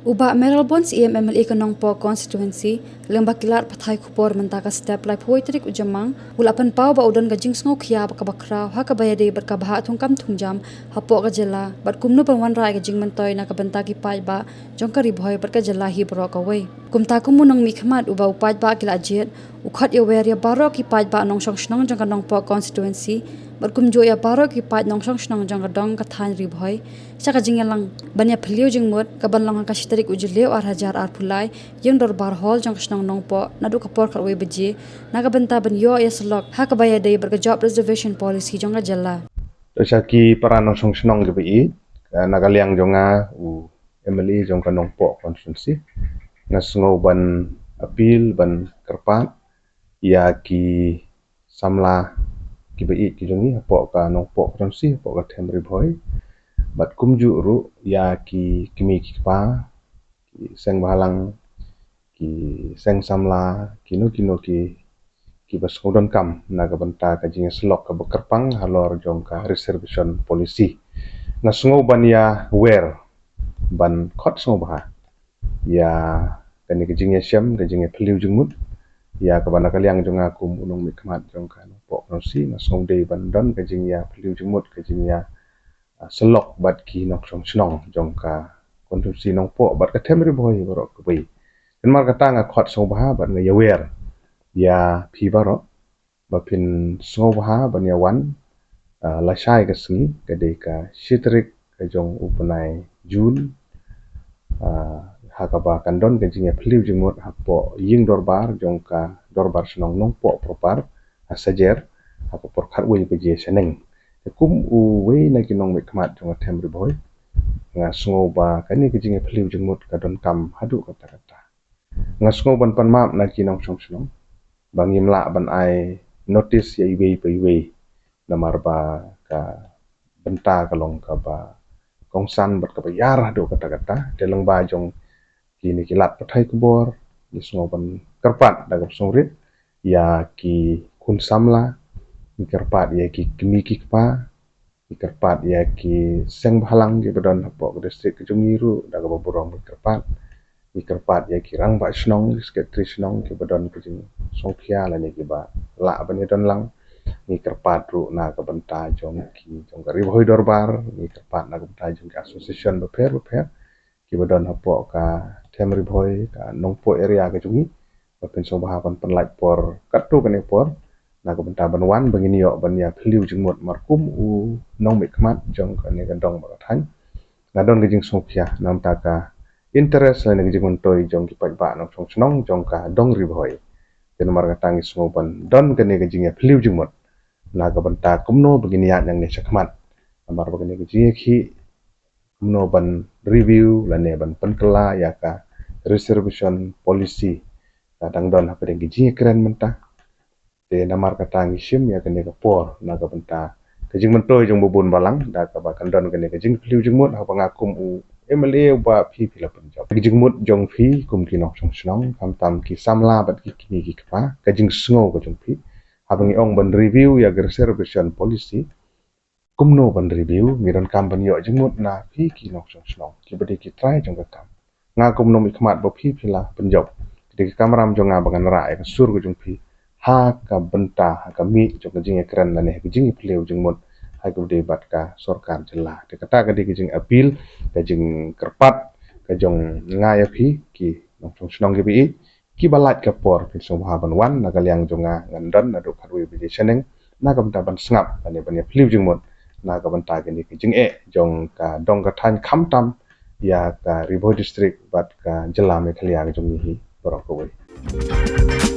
Ubah Merrill Bonds EMMLE kanong po constituency lembah kilat pathai kupor mentaka step lai phoi trik ujamang ulapan pau ba udon gajing sngo khia ba bakra ha ka bayade ber ka bha thungkam thungjam hapo ka jela bar kumnu perwan rai gajing mentoi na ka benta ki pai ba jongka ri bhoi ber ka jela hi bro ka wei kumta kumu nong mi khmat uba upai ba kila jet ukhat ya wer ya baro ki pai ba nong shong snong jongka nong po constituency bar kumjo ya baro ki pai nong shong snong jongka dong ka than ri bhoi saka jingelang banya phliu jingmot ka banlang ka shitrik ujleu ar hajar ar phulai yang dor bar hol jong snong nong po nadu ka por kharwe beji naga benta ban yo ya slok ha ka baya dei ber ka job reservation policy jong jalla Saki parano song snong ge bi nagaliang jonga u emily jong kanong po constituency ngasngo ban appeal ban kerpat ya ki samla ki bi ki jongi po ka nong po constituency po ka themri boy bat kumju ru ya ki kimi ki pa ki seng balang ki seng samla kino ki bas ngodon kam naga benta ka jinga slok ka bekerpang halor jong ka reservation policy ngasngo ban ya wer ban khot sngo bah ya kani ka jinga syam ka jinga phliu jungmut ya ka bana kaliang jonga kum unong mikmat jong ka po nosi ngasngo dei ban don ka jinga phliu jungmut ka jinga selok bat ki nok song snong jong ka konsumsi nong po bat ka themri boy borok ka bai kan mar kata nga khot so bah bat nga yawer ya phi baro ba phin so bah ban ya wan la shai ka sngi ka de ka shitrik ka jong upunai jun ha ka ba kan don ka jinga phliu jingmot ha po ying dorbar jong ka dorbar snong nong po propar sajer ha ko por khat wi ka je seneng kum u we na kinong me kmat jong themri boy nga sngo ba kani ki jinga phliu jingmut ka don kam hadu kata nga sngo ban pan map na kinong song snong bang yimla ban ai notice ye we pe we namar ba ka benta kalong ka ba kongsan bat ka bayar hadu kata delong ba jong kini kilat pathai kubor ni sngo ban kerpat dagap songrit ya ki kun samla kerpat ya ki kimi ki pa kerpat ya ki seng balang ki badon hapo ke distrik Jungiru daga baburong kerpat ya ki rang ba snong sekretari snong ki badon ke jing songkhia la ni ki ba la ban don lang ni kerpat ru na ka benta jong ki jong ka riboi dorbar ni kerpat na ka benta jong ka association beper ki badon hapo ka themri bhoi ka nongpo area ka jungi bapen so bahapan penlait por katu kane por na ka benta ban wan bangini yo ban ya phliu jingmot markum u nong mikmat jong ka ne gandong ba than ngadon ke jing songkhia nam ta ka interest la ne jing montoi jong ki pai ba nong song snong jong ka dong ri bhoi ken mar ka tangi sngo ban don ke ne ke jing ya phliu jingmot na ka benta kumno begini ya nang ne sakmat amar ba ke jing ki kumno ban review la ne ban penkela ya ka reservation policy kadang don apa deng jing keren mentah de namar kata ngishim ya kene ka por na ka benta kajing mentoi jong bubun balang da ka ba kandon kene kajing phliu jingmut ha bangakum u emle ba phi phila punjab kajing mut jong phi kum ki nok song snong kam tam ki samla bat ki kini ki kpa kajing sngo ka jong phi ha bangi ong ban review ya reservation policy kumno ban review ngiron kam ban yo jingmut na phi ki nok song snong ki bade ki try jong ka kam nga kumno mi khmat bo phi phila punjab de kamram jong nga bangan ra ka sur ka jong phi ha ka benta ha ka mi jong ka jing ekran na ne ka jing phliu jingmut ha ka de bat ka sarkar jela de kata ka de ka jing appeal ka jing kerpat ka jong nga ya phi ki nok song snong ge bi ki balat ka por phi so ha ban wan na ka liang jong nga ngandan na do kharwi bi seneng na ka benta ban snap ka ne ban ya phliu jingmut na ka benta ke ni ka jing jong ka dong ka than kham tam ya ka Riboi district bat ka jela me khlia jong ni borok ko